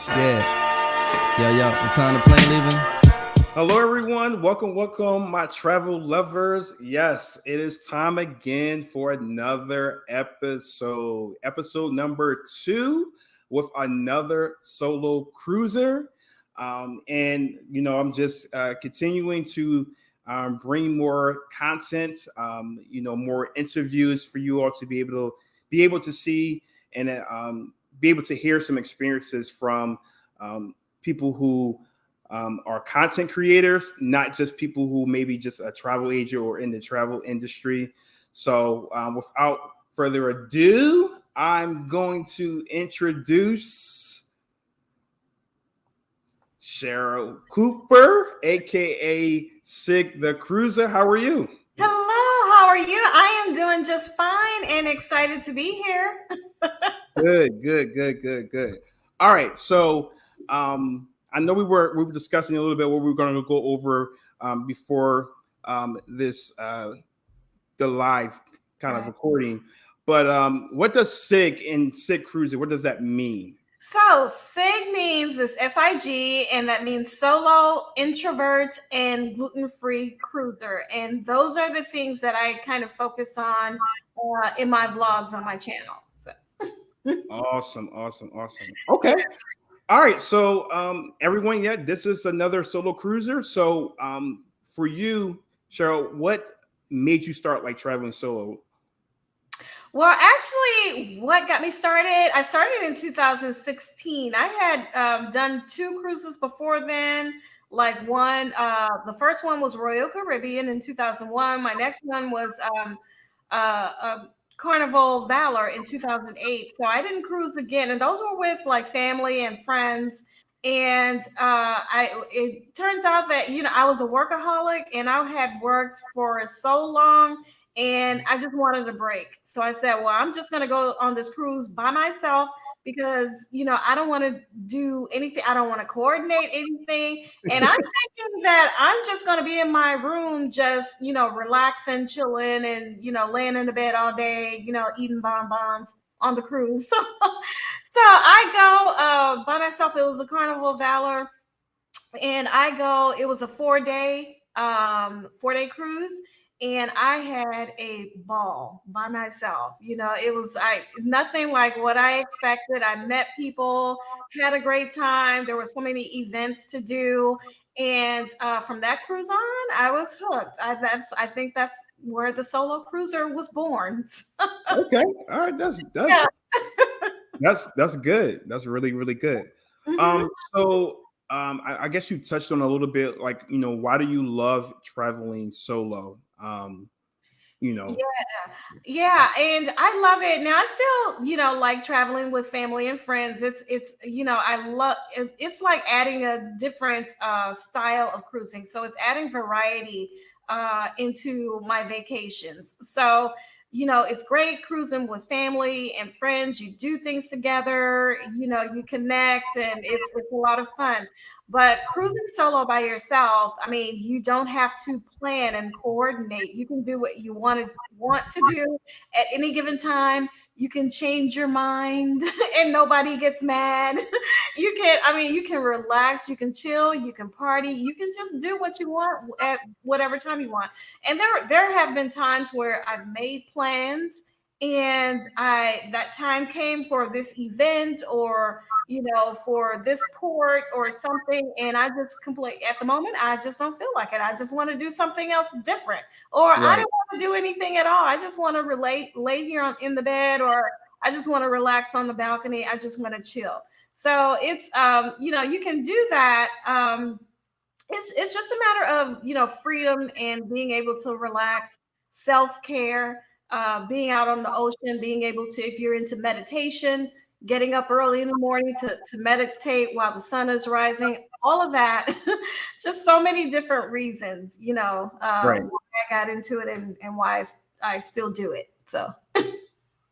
Yo, what time the plane leaving? Hello, everyone. Welcome, my travel lovers. Yes, it is time again for another episode number 2 with another solo cruiser. I'm just continuing to bring more content, more interviews for you all to be able to see and be able to hear some experiences from people who are content creators, not just people who maybe just a travel agent or in the travel industry. So without further ado, I'm going to introduce Cheryl Cooper, aka Sig the Cruiser. How are you? Hello, how are you? I am doing just fine and excited to be here. Good. All right, so I know we were discussing a little bit what we were going to go over before this the live kind of recording. But what does SIG in Sigcruiser? What does that mean? So SIG means this SIG, and that means solo, introvert, and gluten-free cruiser. And those are the things that I kind of focus on in my vlogs on my channel. So. Awesome. Okay. All right. So everyone, this is another solo cruiser. So for you, Cheryl, what made you start like traveling solo? Well, actually, what got me started, I started in 2016. I had done 2 cruises before then. Like the first one was Royal Caribbean in 2001. My next one was Carnival Valor in 2008. So I didn't cruise again. And those were with like family and friends. And it turns out that, I was a workaholic and I had worked for so long and I just wanted a break. So I said, well, I'm just going to go on this cruise by myself because, I don't want to do anything. I don't want to coordinate anything. And I'm thinking that I'm just going to be in my room, just, relaxing, chilling and, laying in the bed all day, eating bonbons on the cruise. So I go by myself. It was a Carnival Valor. And it was a 4-day cruise. And I had a ball by myself. It was nothing like what I expected. I met people, had a great time. There were so many events to do. And from that cruise on, I was hooked. I think that's where the solo cruiser was born. Okay. All right. That's good. That's really, really good. Mhm. I guess you touched on a little bit, like, why do you love traveling solo? Yeah, and I love it. Now I still, like traveling with family and friends. I love it's like adding a different style of cruising. So it's adding variety into my vacations. So, it's great cruising with family and friends. You do things together, you connect and it's a lot of fun. But cruising solo by yourself, I mean, you don't have to plan and coordinate. You can do what you want to do at any given time. You can change your mind and nobody gets mad. You can relax, you can chill, you can party, you can just do what you want at whatever time you want. And there have been times where I've made plans and that time came for this event or for this port or something. And I just at the moment, I just don't feel like it. I just want to do something else different, or I Right. don't want to do anything at all. I just want to lay here in the bed, or I just want to relax on the balcony. I just want to chill. So it's, you can do that. It's just a matter of, freedom and being able to relax, self-care, being out on the ocean, being able to, if you're into meditation, getting up early in the morning to meditate while the sun is rising, all of that. Just so many different reasons, Right. why I got into it and why I still do it. So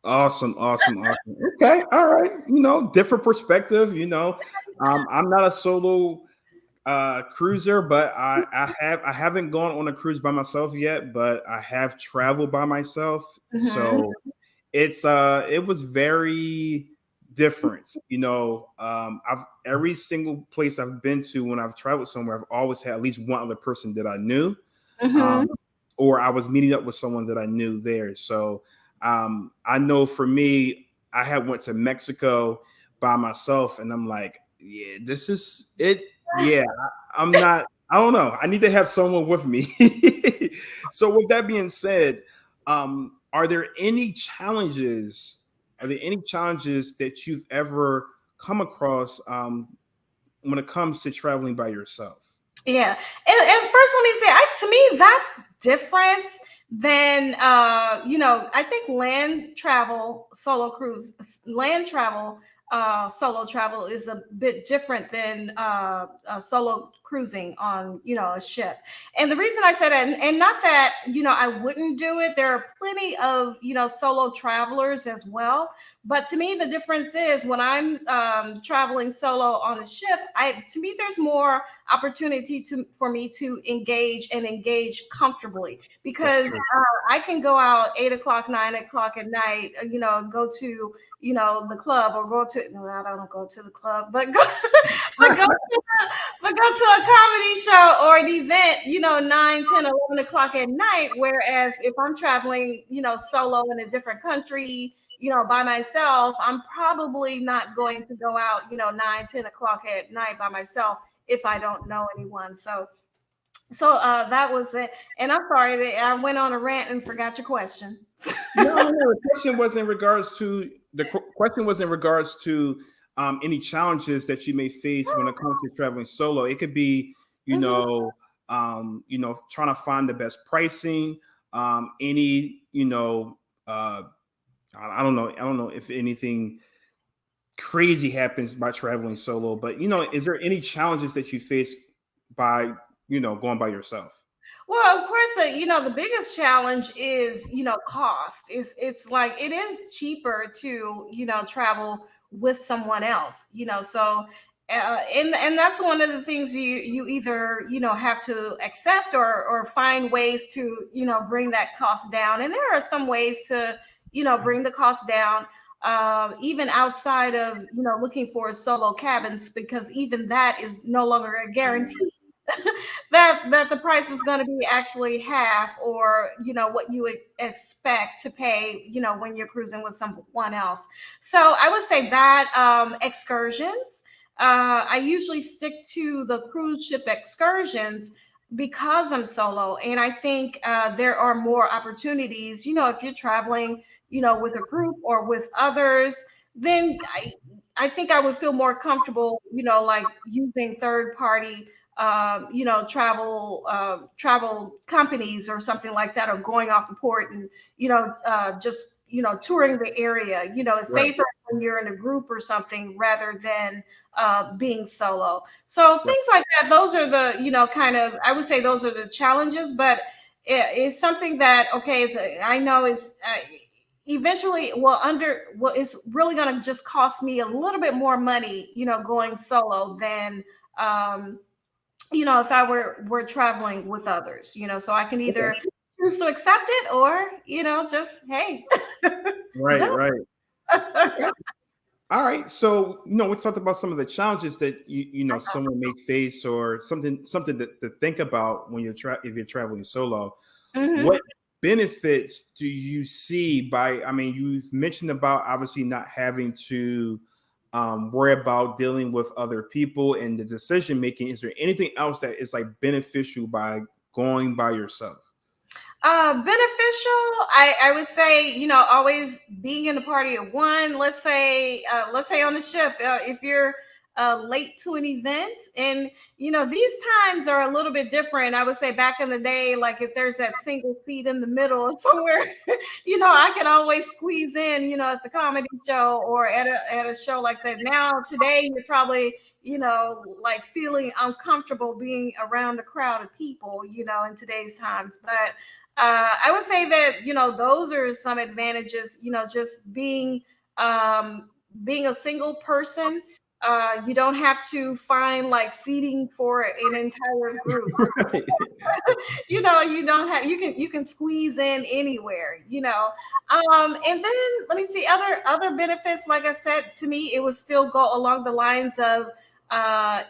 Awesome. Okay. All right. Different perspective. I'm not a solo cruiser, but I haven't gone on a cruise by myself yet, but I have traveled by myself. mhm. So it was very different. I've every single place I've been to when I've traveled somewhere, I've always had at least one other person that I knew, Mm-hmm. or I was meeting up with someone that I knew there. So I know for me, I had went to Mexico by myself, and I'm like, yeah, this is it. Yeah, I'm not. I don't know. I need to have someone with me. So with that being said, are there any challenges? Are there any challenges that you've ever come across when it comes to traveling by yourself? Yeah, and first let me say, to me that's different than I think land travel, solo travel is a bit different than solo cruising on a ship. And the reason I said that, and not that I wouldn't do it, there are plenty of solo travelers as well. But to me, the difference is when I'm traveling solo on a ship, to me there's more opportunity for me to engage comfortably, because I can go out 8 o'clock, 9 o'clock at night, go to the club, or go to no, I don't go to the club, but go but go to a comedy show or an event, 9, 10, 11 o'clock at night. Whereas if I'm traveling, solo in a different country, by myself, I'm probably not going to go out, 9, 10 o'clock at night by myself if I don't know anyone. So that was it. And I'm sorry that I went on a rant and forgot your question. No, the question was in regards to any challenges that you may face when it comes to traveling solo. It could be, trying to find the best pricing, any, I don't know. I don't know if anything crazy happens by traveling solo, but is there any challenges that you face by, going by yourself? Well, of course, the biggest challenge is, cost. It's like it is cheaper to, travel with someone else, so and that's one of the things you either have to accept, or find ways to bring that cost down. And there are some ways to bring the cost down, even outside of looking for solo cabins, because even that is no longer a guarantee that the price is going to be actually half, or what you would expect to pay when you're cruising with someone else. So I would say that excursions, I usually stick to the cruise ship excursions because I'm solo, and I think there are more opportunities, if you're traveling with a group or with others. Then I think I would feel more comfortable, like using third party travel companies or something like that, or going off the port and just touring the area. It's Right. safer when you're in a group or something, rather than being solo. So Right. things like that, those are the kind of, I would say those are the challenges. But it's something that, okay, I know is eventually, it's really going to just cost me a little bit more money going solo than if I were traveling with others, so I can Okay. either choose to accept it, or just, hey. Right. Don't. Right. Okay. All right. So, we talked about some of the challenges that someone may face, or something to think about when if you're traveling solo. Mhm. What benefits do you see by? I mean, you've mentioned about obviously not having to worry about dealing with other people and the decision making. Is there anything else that is like beneficial by going by yourself? Beneficial, I would say, always being in the party of one. Let's say on the ship, if you're late to an event, and these times are a little bit different. I would say back in the day, like if there's that single seat in the middle or somewhere, I can always squeeze in, at the comedy show or at a show like that. Now today, you're probably like feeling uncomfortable being around a crowd of people, in today's times. But I would say that those are some advantages. Just being a single person, You don't have to find like seating for an entire group. You know, you don't have you can squeeze in anywhere, you know. And then let me see other benefits. Like I said, to me, it would still go along the lines of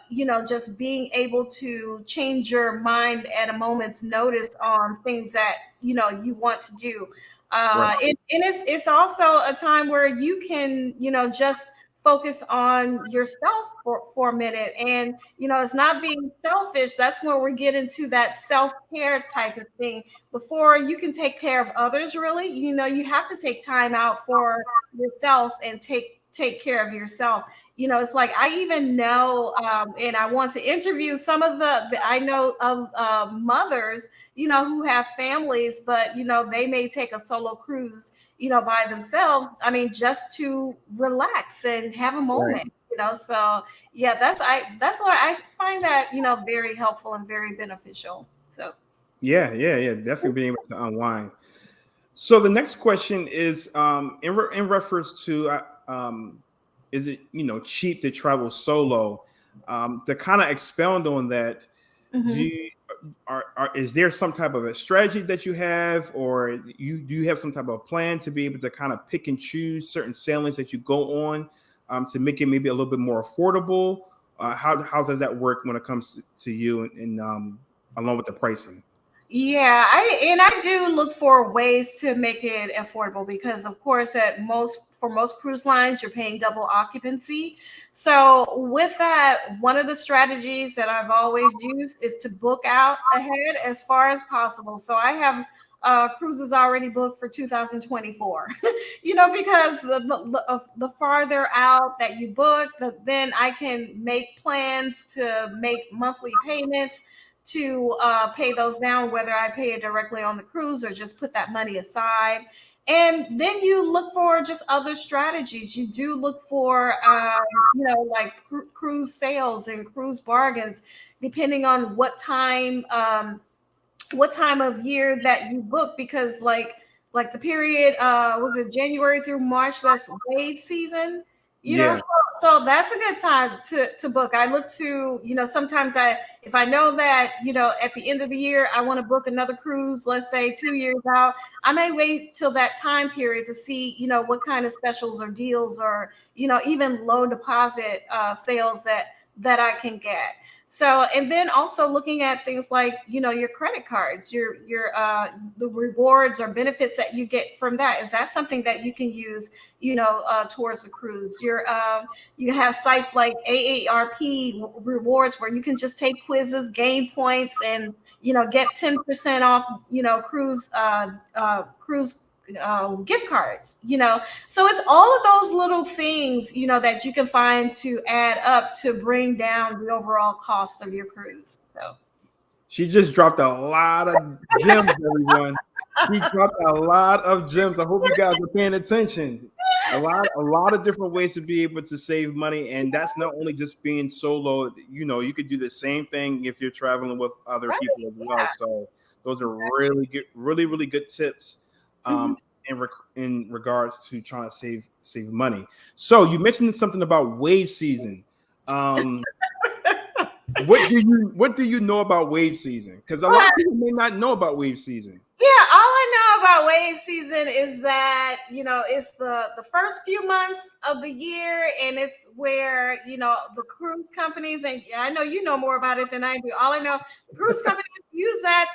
you know, just being able to change your mind at a moment's notice on things that you know you want to do. Right. And it's also a time where you can, you know, just focus on yourself for a minute. And, you know, it's not being selfish. That's where we get into that self-care type of thing. Before you can take care of others, really, you know, you have to take time out for yourself and take care of yourself. You know, it's like I even know, and I want to interview some of the I know of mothers, you know, who have families, but you know, they may take a solo cruise, you know, by themselves. I mean, just to relax and have a Right. moment, you know. So yeah, that's why I find that, you know, very helpful and very beneficial. So Yeah. Definitely being able to unwind. So the next question is in reference to is it, you know, cheap to travel solo? To kind of expound on that, do mhm. you, is there some type of a strategy that you have, or do you have some type of plan to be able to kind of pick and choose certain sailings that you go on to make it maybe a little bit more affordable? How does that work when it comes to you and along with the pricing? Yeah, I do look for ways to make it affordable because of course at most cruise lines you're paying double occupancy. So with that, one of the strategies that I've always used is to book out ahead as far as possible. So I have cruises already booked for 2024. You know, because the farther out that you book, then I can make plans to make monthly payments to pay those down, whether I pay it directly on the cruise or just put that money aside. And then you look for just other strategies. You do look for, you know, like cruise sales and cruise bargains, depending on what time of year that you book, because like the period was it January through March, that's wave season, you know. Yeah. So that's a good time to book. I look to, you know, sometimes I if I know that, you know, at the end of the year I want to book another cruise, let's say 2 years out, I may wait till that time period to see, you know, what kind of specials or deals or, you know, even low deposit sales that I can get. So, and then also looking at things like, you know, your credit cards, your the rewards or benefits that you get from that. Is that something that you can use, you know, towards the cruise? You have sites like AARP rewards where you can just take quizzes, gain points, and you know, get 10% off, you know, cruise gift cards, you know. So it's all of those little things, you know, that you can find to add up to bring down the overall cost of your cruise. So She just dropped a lot of gems, everyone. She dropped a lot of gems. I hope you guys are paying attention. A lot of different ways to be able to save money, and that's not only just being solo. You know, you could do the same thing if you're traveling with other right, people as well. yeah, So those are exactly. really good, really good tips Mhm. in regards to trying to save money. So you mentioned something about wave season. Um, what do you know about wave season? Because a lot Well, of people may not know about wave season. yeah, all I know about wave season is that, you know, it's the first few months of the year, and it's where, you know, the cruise companies, and I know you know more about it than I do. All I know, the cruise companies use that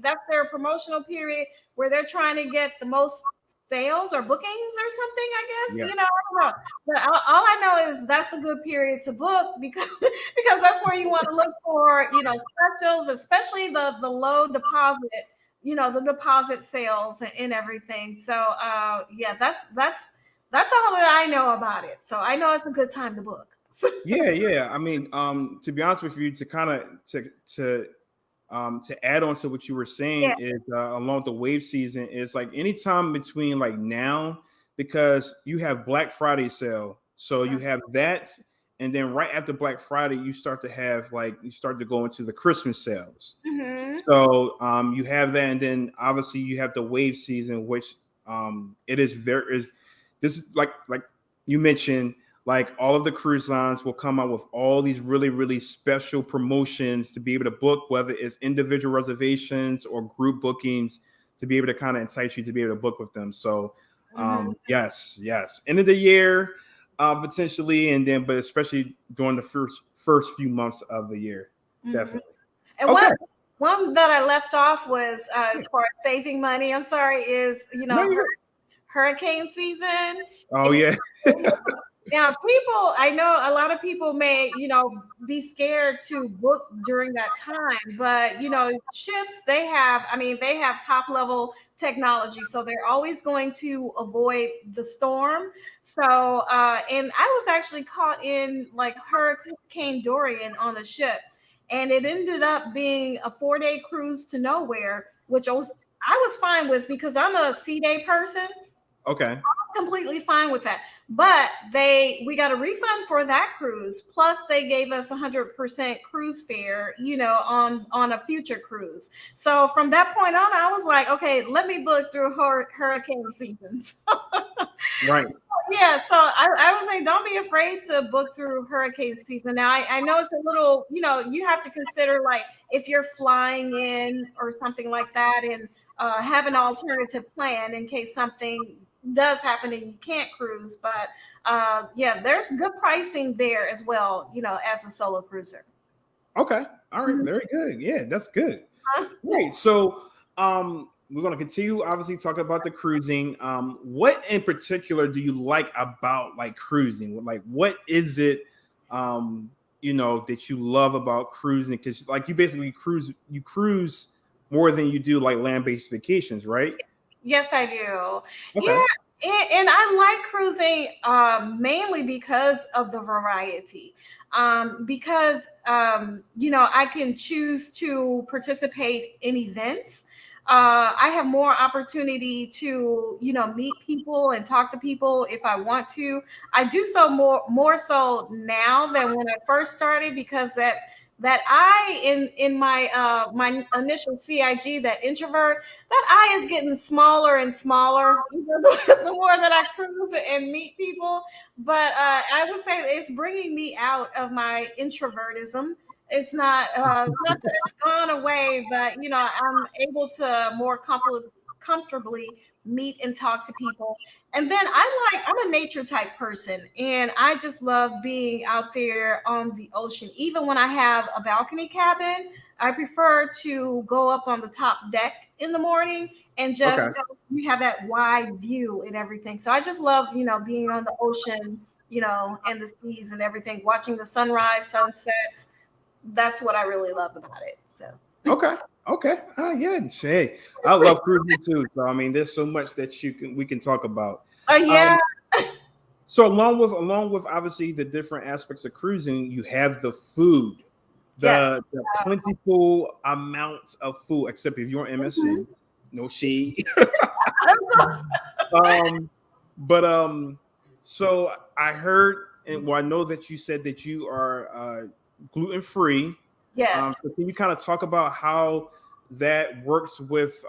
that's their promotional period where they're trying to get the most sales or bookings or something, I guess. Yeah. You know, I don't know. But all I know is that's the good period to book because because that's where you want to look for, you know, specials, especially the low deposit, you know, the deposit sales and everything. So yeah, that's all that I know about it. So I know it's a good time to book. Yeah. I mean, to be honest with you, to kind of to add on to what you were Yeah. saying is along the wave season is like anytime between like now, because you have Black Friday sale, so you have that, and then right after Black Friday you start to have like you start to go into the Christmas sales. Hmm. So you have that, and then obviously you have the wave season, which it is very is this is like you mentioned. like all of the cruise lines will come out with all these really, really special promotions to be able to book, whether it's individual reservations or group bookings, to be able to kind of entice you to be able to book with them. So yes, end of the year, potentially, and then but especially during the first few months of the year, definitely. And one that I left off was as far as saving money. I'm sorry, is hurricane season. Oh yeah. Now, I know a lot of people may, be scared to book during that time, but ships, they have top level technology, so they're always going to avoid the storm. So, and I was actually caught in like Hurricane Dorian on a ship, and it ended up being a 4-day cruise to nowhere, which I was fine with because I'm a sea day person. Okay. I was completely fine with that. But we got a refund for that cruise. Plus they gave us 100% cruise fare, on a future cruise. So from that point on, I was like, okay, let me book through hurricane seasons. Right. Yeah, so I would say don't be afraid to book through hurricane season. Now I know it's a little, you have to consider like if you're flying in or something like that, and have an alternative plan in case something does happen and you can't cruise. But yeah, there's good pricing there as well, as a solo cruiser. Okay. All right. Very good. Yeah, that's good. Great. So we're going to continue obviously talking about the cruising. What in particular do you like about like cruising? Like what is it that you love about cruising? Because like you basically cruise more than you do like land-based vacations, right? Yes, I do. Okay. Yeah, and I like cruising mainly because of the variety. Because I can choose to participate in events. I have more opportunity to, meet people and talk to people if I want to. I do so more so now than when I first started, because that I in my initial CIG, that introvert, that eye is getting smaller and smaller the more that I cruise and meet people. But I would say it's bringing me out of my introvertism. It's not that it's gone away, but I'm able to more comfortably meet and talk to people. And then I'm a nature type person, and I just love being out there on the ocean. Even when I have a balcony cabin, I prefer to go up on the top deck in the morning and just we have that wide view and everything. So I just love, being on the ocean, and the seas and everything, watching the sunrise, sunsets. That's what I really love about it. So Okay. Yeah. Hey, I love cruising too. So I mean, there's so much that we can talk about. oh yeah. So along with obviously the different aspects of cruising, you have the food, the plentiful amounts of food. Except if you're MSN, no shade. So I heard, and I know that you said that you are gluten free. Yes. So can you kind of talk about how that works with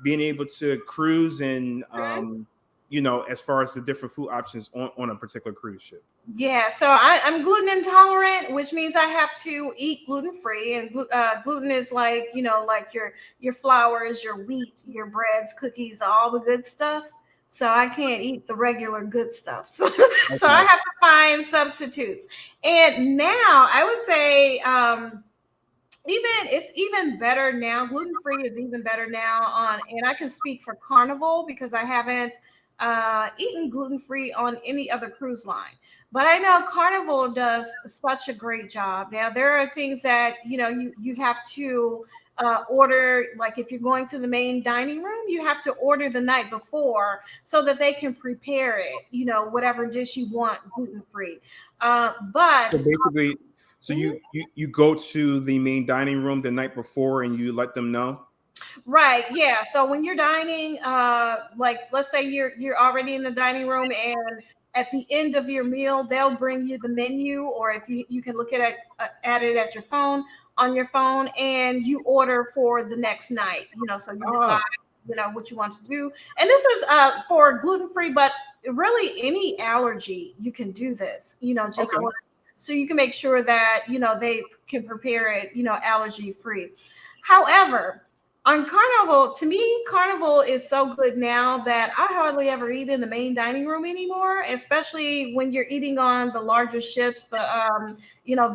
being able to cruise and as far as the different food options on a particular cruise ship? Yeah, so I'm gluten intolerant, which means I have to eat gluten free. And gluten is like, like your flours, your wheat, your breads, cookies, all the good stuff. So I can't eat the regular good stuff. So, so I have to find substitutes. And now I would say it's even better now. Gluten free is even better now and I can speak for Carnival because I haven't eaten gluten free on any other cruise line. But I know Carnival does such a great job. Now there are things that you have to order, like if you're going to the main dining room, you have to order the night before so that they can prepare it, whatever dish you want gluten free. But so basically, so you go to the main dining room the night before and you let them know. Right. Yeah. So when you're dining, like let's say you're already in the dining room, and at the end of your meal, they'll bring you the menu, or if you can look at it at your phone, on your phone, and you order for the next night. So you decide what you want to do. And this is for gluten free, but really any allergy, you can do this, just Okay. so you can make sure that, they can prepare it, allergy free. However, on Carnival, to me, Carnival is so good now that I hardly ever eat in the main dining room anymore, especially when you're eating on the larger ships, the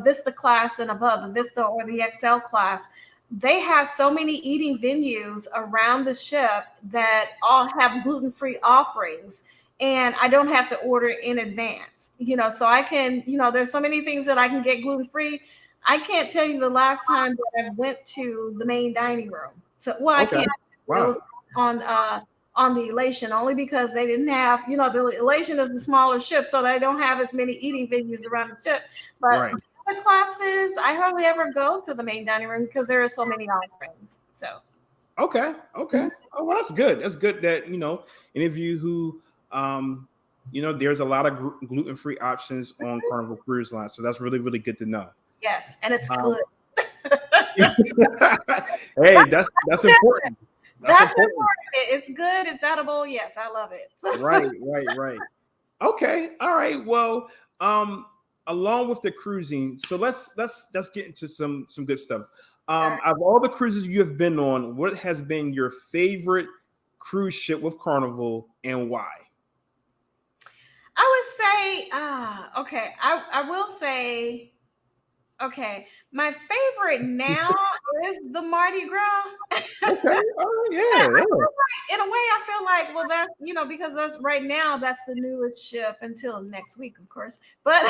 Vista class and above, the Vista or the XL class. They have so many eating venues around the ship that all have gluten-free offerings. And I don't have to order in advance, so I can, there's so many things that I can get gluten-free. I can't tell you the last time that I went to the main dining room. So, well, I Okay. can't. It Wow. was on the Elation, only because they didn't have, the Elation is the smaller ship, so they don't have as many eating venues around the ship. But Right. the other classes, I hardly ever go to the main dining room because there are so many offerings. So, Okay. Okay. Oh, well, that's good. That's good that, any of you who, there's a lot of gluten-free options on Carnival Cruise Line. So that's really, really good to know. yes, and it's Um, good. hey, that's important. That's important. It's good. It's edible. Yes, I love it. Right. Okay. All right. Well, along with the cruising, so let's get into some good stuff. Sure. Of all the cruises you have been on, what has been your favorite cruise ship with Carnival and why? I would say, okay, I will say, okay, my favorite now is the Mardi Gras. Okay. All right. Yeah. In a way, I feel like, well, that's, because that's right now, that's the newest ship until next week, of course. But,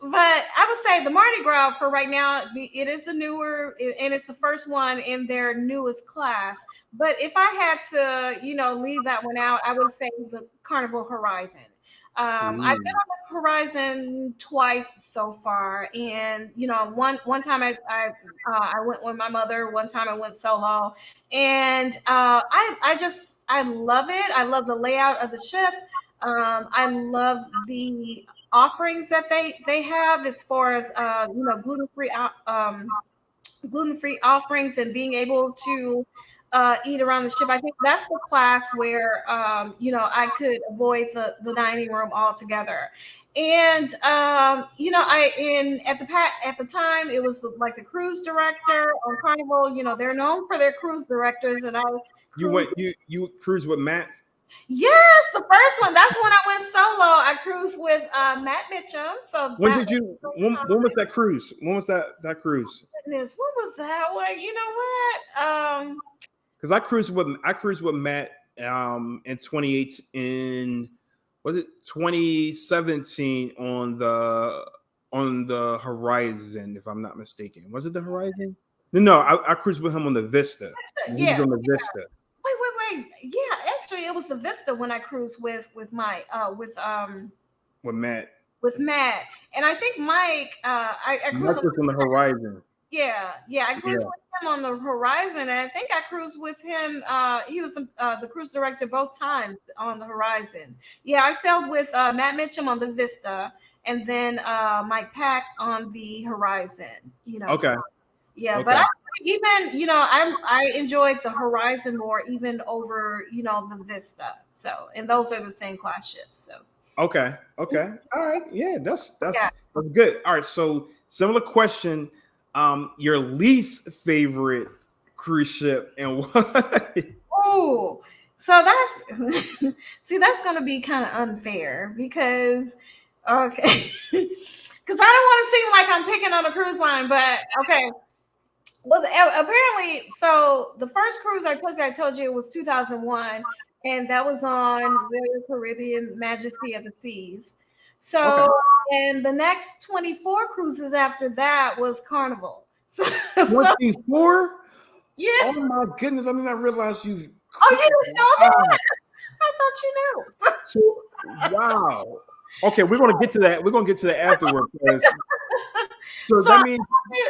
but I would say the Mardi Gras for right now, it is the newer, and it's the first one in their newest class. But if I had to, leave that one out, I would say the Carnival Horizon. I've been Mm. on the Horizon twice so far, and one time I went with my mother. One time I went solo, and I love it. I love the layout of the ship. I love the offerings that they have as far as gluten free offerings and being able to eat around the ship. I think that's the class where I could avoid the dining room altogether. And I in at the time it was like the cruise director on Carnival. They're known for their cruise directors, and I You cruised. went you cruised with Matt? Yes, the first one. That's when I went solo. I cruised with Matt Mitchum. So When that did was you the first when time. was that cruise? When was that cruise? Goodness, what was that one? You know what? Because I cruised with Matt in 2018 in was it 2017 on the Horizon, if I'm not mistaken. Was it the Horizon? No, I cruised with him on the Vista. He was Yeah. on the Vista Wait. Yeah, actually, it was the Vista when I cruised with Matt. with Matt, and I think Mike. I cruised. Mike was on the Horizon. Yeah, I cruised Yeah. with him on the Horizon, and I think I cruised with him. He was the cruise director both times on the Horizon. Yeah, I sailed with Matt Mitchum on the Vista, and then Mike Pack on the Horizon. Okay. So yeah, but Okay. even I enjoyed the Horizon more even over the Vista. So, and those are the same class ships. So Okay. Okay. All right. Yeah, that's yeah. good. All right. So similar question. Your least favorite cruise ship and why? Oh, so that's see, that's going to be kind of unfair because okay, because I don't want to seem like I'm picking on a cruise line, but okay. Well, apparently, so the first cruise I took, I told you it was 2001, and that was on Royal Caribbean Majesty of the Seas. Okay. So, and the next 24 cruises after that was Carnival. So 24? yeah. Oh my goodness. I mean, I realized you've Oh, you didn't know wow. that? I thought you knew. So wow. Okay, we're gonna get to that. We're gonna get to that afterward. So So, that means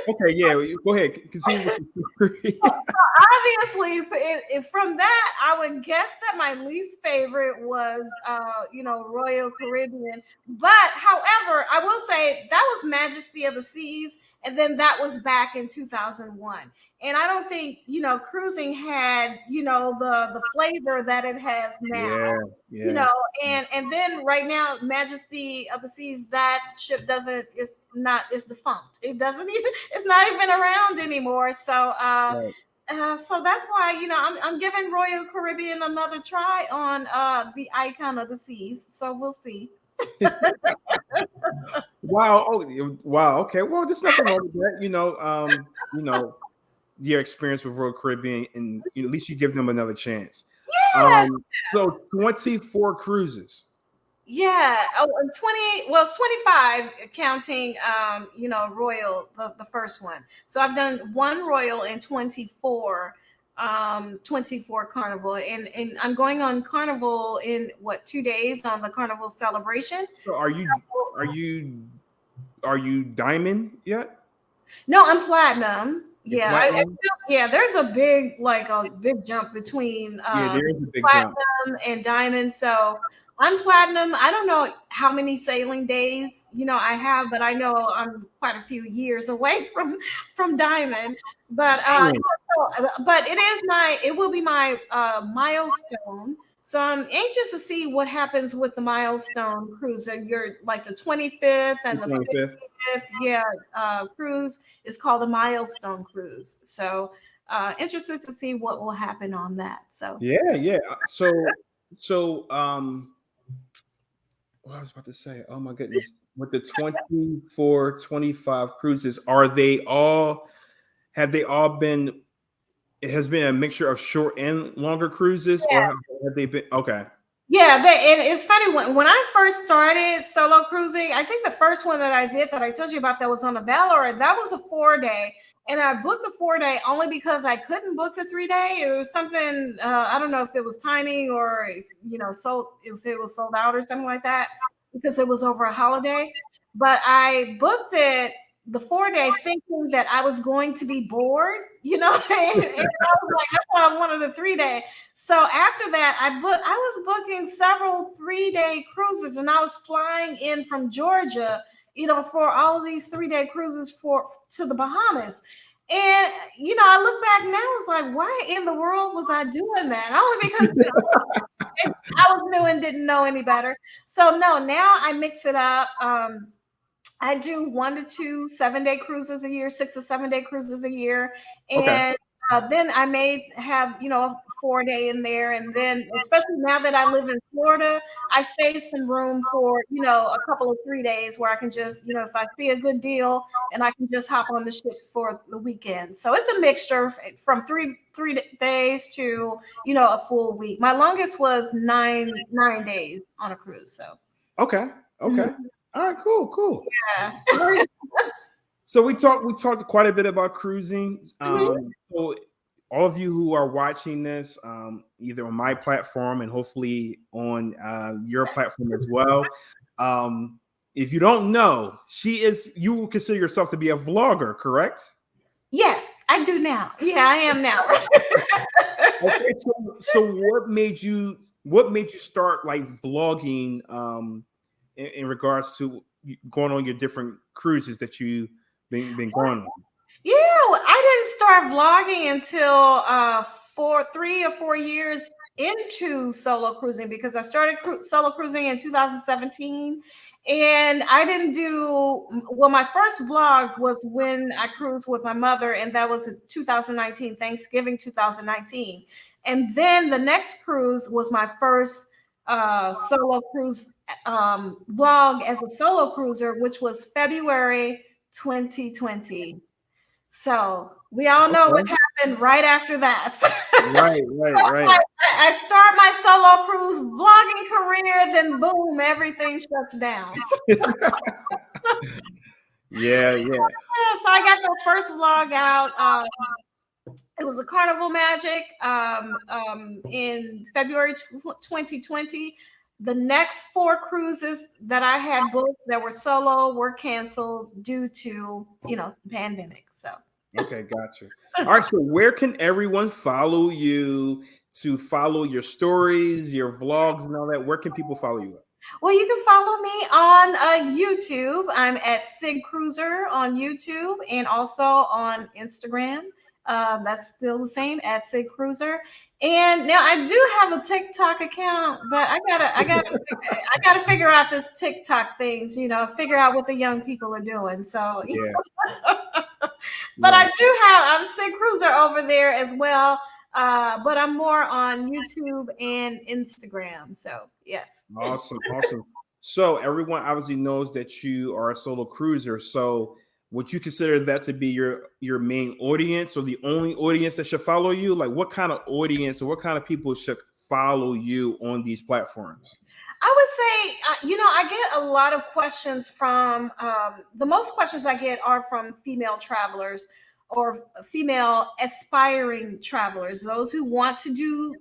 okay, yeah. Go ahead. Continue with your story. obviously, from that, I would guess that my least favorite was, Royal Caribbean. But however, I will say that was Majesty of the Seas, and then that was back in 2001. And I don't think, cruising had, the flavor that it has now. Yeah. And then right now, Majesty of the Seas, that ship is defunct. It's not even around anymore. So Right. so that's why, I'm giving Royal Caribbean another try on the Icon of the Seas. So we'll see. Wow. Oh, wow. Okay. Well, there's nothing wrong with that. Your experience with Royal Caribbean, and at least you give them another chance. Yes. So 24 cruises. Yeah. Oh, and 20, well, it's 25 counting Royal, the first one. So I've done one Royal and 24 24 Carnival, and I'm going on Carnival in 2 days on the Carnival celebration. So are you diamond yet? No, I'm platinum. You're Yeah, platinum? yeah. There's a big jump between Yeah, there is a big platinum jump. and diamond. So I'm platinum. I don't know how many sailing days I have, but I know I'm quite a few years away from diamond. But but it will be my milestone. So I'm anxious to see what happens with the milestone cruiser. You're like the 25th and the 25th. 50th, cruise is called a milestone cruise. So interested to see what will happen on that. So Yeah. So what I was about to say, oh my goodness, with the 24, 25 cruises, have they all been, it has been a mixture of short and longer cruises, or have they been okay? yeah, and it's funny when I first started solo cruising. I think the first one that I did that I told you about that was on the Valor. That was a 4-day, and I booked the 4-day only because I couldn't book the 3-day. It was something I don't know if it was timing or sold, if it was sold out or something like that, because it was over a holiday. But I booked it the 4-day thinking that I was going to be bored, and I was like, that's why I wanted a 3-day. So after that, I was booking several 3-day cruises, and I was flying in from Georgia, for all of these 3-day cruises to the Bahamas. And I look back now, it's like, why in the world was I doing that? Only because I was new and didn't know any better. So no, now I mix it up. I do 1 to 2 7-day cruises a year, 6 to 7-day cruises a year, and then I may have a 4-day in there, and then especially now that I live in Florida, I save some room for a couple of 3 days where I can just if I see a good deal, and I can just hop on the ship for the weekend. So it's a mixture from three days to a full week. My longest was nine days on a cruise. So Okay. Mhm. All right, cool. Yeah. All right. So we talked quite a bit about cruising. So all of you who are watching this, either on my platform and hopefully on your platform as well. If you don't know, you will consider yourself to be a vlogger, correct? Yes, I do now. Yeah, I am now. Okay, so what made you start like vlogging in regards to going on your different cruises that you've been going on? Yeah, I didn't start vlogging until 3 or 4 years into solo cruising, because I started solo cruising in 2017, and I didn't do well. My first vlog was when I cruised with my mother, and that was in 2019, Thanksgiving 2019. And then the next cruise was my first solo cruise vlog as a solo cruiser, which was February 2020. So we all know what happened right after that. Right. I start my solo cruise vlogging career, then boom, everything shuts down. Yeah. So I got that first vlog out. It was a Carnival Magic in February 2020. The next 4 cruises that I had booked that were solo were canceled due to the pandemic. So Okay, gotcha. All right, so where can everyone follow you to follow your stories, your vlogs, and all that? Where can people follow you at? Well, you can follow me on YouTube. I'm at Sigcruiser on YouTube and also on Instagram. That's still the same at Sigcruiser. And now I do have a TikTok account, but I gotta figure out this TikTok things. Figure out what the young people are doing. So, Yeah. but I do have I'm Sigcruiser over there as well. But I'm more on YouTube and Instagram. So yes. Awesome, awesome. So everyone obviously knows that you are a solo cruiser. So would you consider that to be your main audience or the only audience that should follow you? Like what kind of audience or what kind of people should follow you on these platforms? I would say, I get a lot of questions from the most questions I get are from female travelers or female aspiring travelers, those who want to do,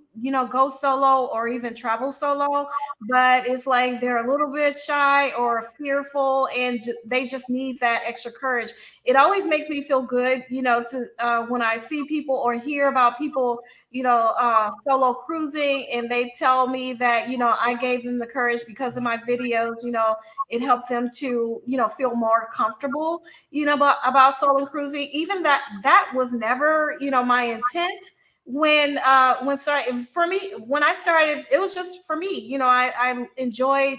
go solo or even travel solo, but it's like they're a little bit shy or fearful and they just need that extra courage. It always makes me feel good, to when I see people or hear about people solo cruising and they tell me that, I gave them the courage because of my videos, it helped them to, feel more comfortable, about solo cruising. Even that was never, my intent when I started, it was just for me, I enjoyed,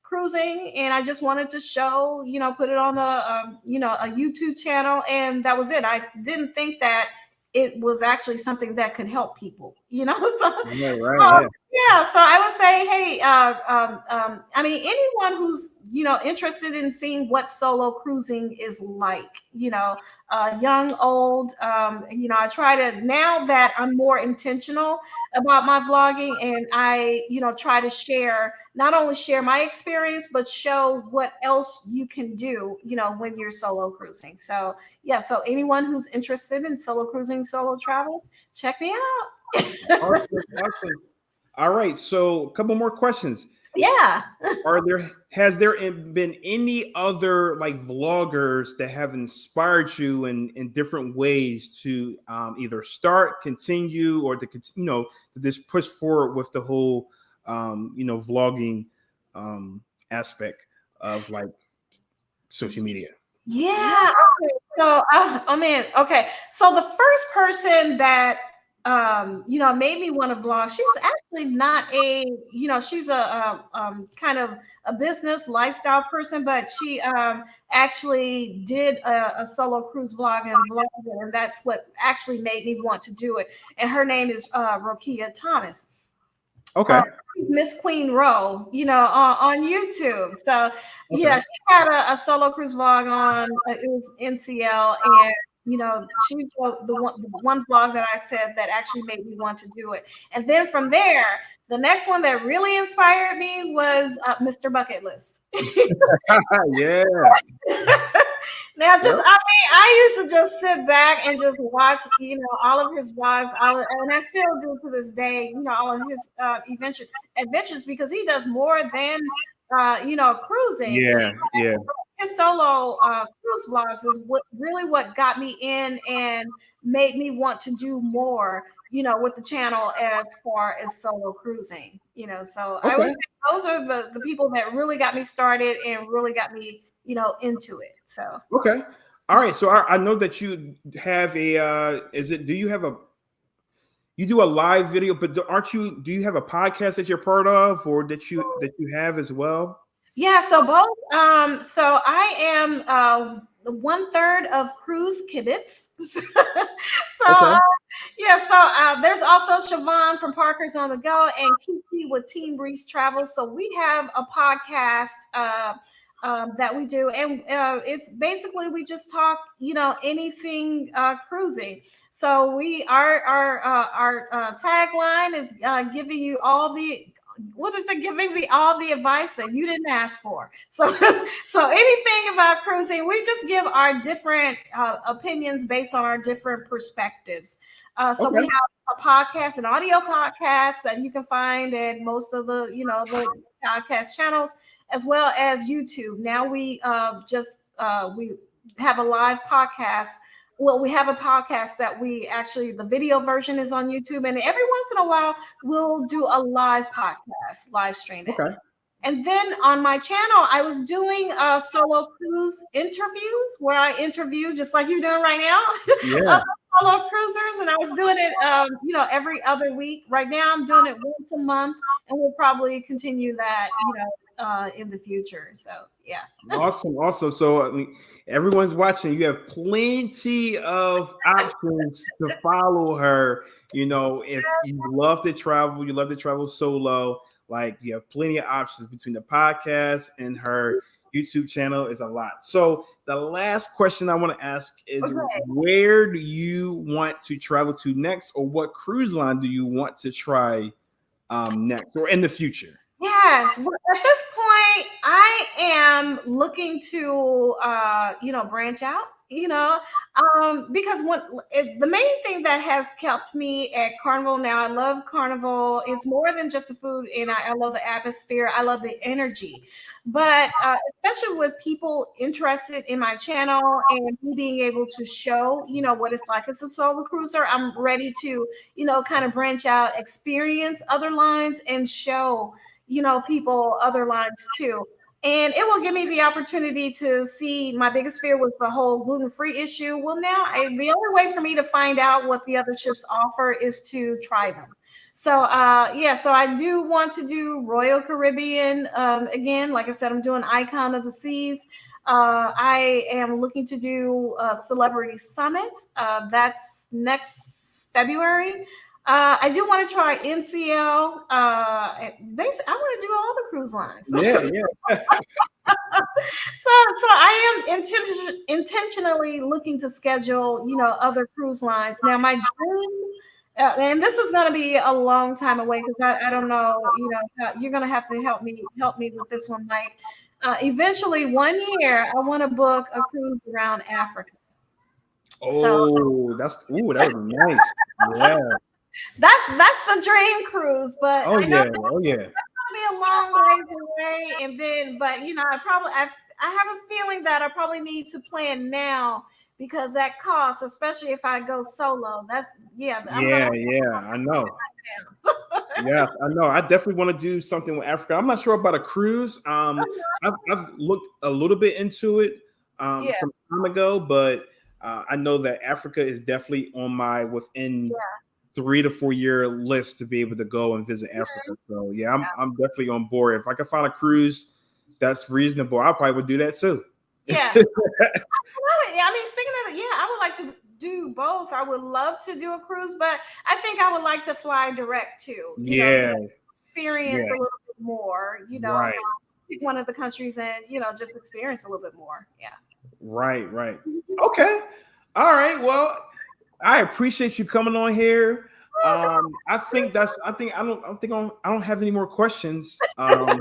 cruising and I just wanted to show, put it on a YouTube channel and that was it. I didn't think that it was actually something that could help people, so, Yeah, so right. yeah, so I would say, hey, I mean, anyone who's, interested in seeing what solo cruising is like, young, old, I try to, now that I'm more intentional about my vlogging and I, try to not only share my experience, but show what else you can do, when you're solo cruising. So yeah, so anyone who's interested in solo cruising, solo travel, check me out. Awesome, awesome. All right. So a couple more questions. Yeah. Has there been any other like vloggers that have inspired you in different ways to either start, continue, or to just push forward with the whole vlogging aspect of like social media? Yeah. Okay. So, okay. So the first person that made me want to vlog. She's actually not she's a kind of a business lifestyle person, but she actually did a solo cruise vlog and that's what actually made me want to do it. And her name is Rokia Thomas. Okay. Miss Queen Row, on YouTube. So yeah, she had a solo cruise vlog on it was NCL, and she's the one vlog that I said that actually made me want to do it. And then from there, the next one that really inspired me was Mr. Bucket List. Yeah. Now, I used to just sit back and just watch, all of his vlogs, and I still do to this day, all of his adventures because he does more than, cruising. Yeah. Yeah. His solo cruise vlogs is what got me in and made me want to do more, with the channel as far as solo cruising, So I would say those are the people that really got me started and really got me, into it. So Okay. All right. So I know that you have you do a live video, but do you have a podcast that you're part of or that you have as well? yeah, so both. So I am 1/3 of Cruise Kibitz. So Okay. yeah, so there's also Siobhan from Parker's on the Go and Kiki with Team Breeze Travel. So we have a podcast that we do, and it's basically we just talk, anything cruising. So our tagline is giving you all the giving all the advice that you didn't ask for. So so anything about cruising, we just give our different opinions based on our different perspectives. So we have a podcast, an audio podcast that you can find at most of the the podcast channels, as well as YouTube. Now we we have a live podcast. Well, we have a podcast that we actually, the video version is on YouTube, and every once in a while we'll do a live podcast, live stream it. Okay. And then on my channel, I was doing solo cruise interviews where I interview just like you're doing right now. Yeah. Solo cruisers, and I was doing it, every other week. Right now, I'm doing it once a month, and we'll probably continue that, in the future. So, yeah. Awesome. So, I mean, everyone's watching. You have plenty of options to follow her. If you love to travel solo. Like, you have plenty of options between the podcast and her YouTube channel is a lot. So the last question I want to ask is, where do you want to travel to next, or what cruise line do you want to try next or in the future? Yes. Well, at this point, I am looking to, branch out, because the main thing that has kept me at Carnival now, I love Carnival. It's more than just the food, and I love the atmosphere. I love the energy. But especially with people interested in my channel and me being able to show, what it's like as a solo cruiser, I'm ready to, kind of branch out, experience other lines, and show people other lines too. And it will give me the opportunity to see. My biggest fear was the whole gluten-free issue. Well, now the only way for me to find out what the other ships offer is to try them. So, so I do want to do Royal Caribbean again. Like I said, I'm doing Icon of the Seas. I am looking to do Celebrity Summit. That's next February. I do want to try NCL. I want to do all the cruise lines. Yeah. So I am intentionally looking to schedule, other cruise lines. Now, my dream, and this is going to be a long time away because I don't know, you're going to have to help me with this one, Mike. Eventually, one year, I want to book a cruise around Africa. That would be nice. Yeah. That's the dream cruise, but I know it's gonna be a long ways away. And then, but I have a feeling that I probably need to plan now because that costs, especially if I go solo. I know. Yes, I know. I definitely want to do something with Africa. I'm not sure about a cruise. I've looked a little bit into it some time ago, but I know that Africa is definitely on my within 3 to 4 year list to be able to go and visit Africa. So I'm definitely on board. If I could find a cruise that's reasonable, I probably would do that too. Yeah. Speaking of I would like to do both. I would love to do a cruise, but I think I would like to fly direct too. To experience a little bit more, pick one of the countries and, just experience a little bit more. Yeah. Right. Okay. All right. Well, I appreciate you coming on here. I don't have any more questions at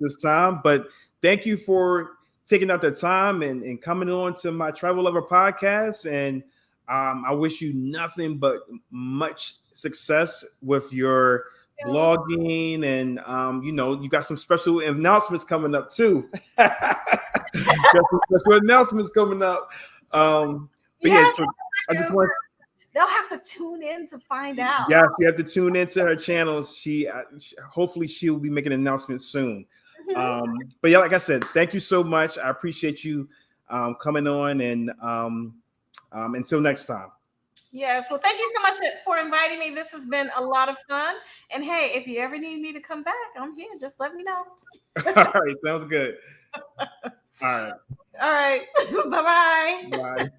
this time, but thank you for taking out the time and coming on to my Travel Lover podcast. And I wish you nothing but much success with your vlogging, and you got some special announcements coming up too. Got some special announcements coming up. I just want. They'll have to tune in to find out. Yeah, you have to tune into her channel. Hopefully she'll be making an announcement soon. But like I said, thank you so much. I appreciate you coming on, and until next time. Yes, well, thank you so much for inviting me. This has been a lot of fun. And hey, if you ever need me to come back, I'm here. Just let me know. All right, sounds good. All right. Bye-bye. Bye.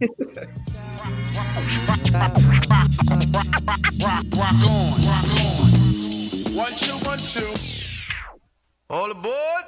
Rock on. 1 2 1 2. All aboard.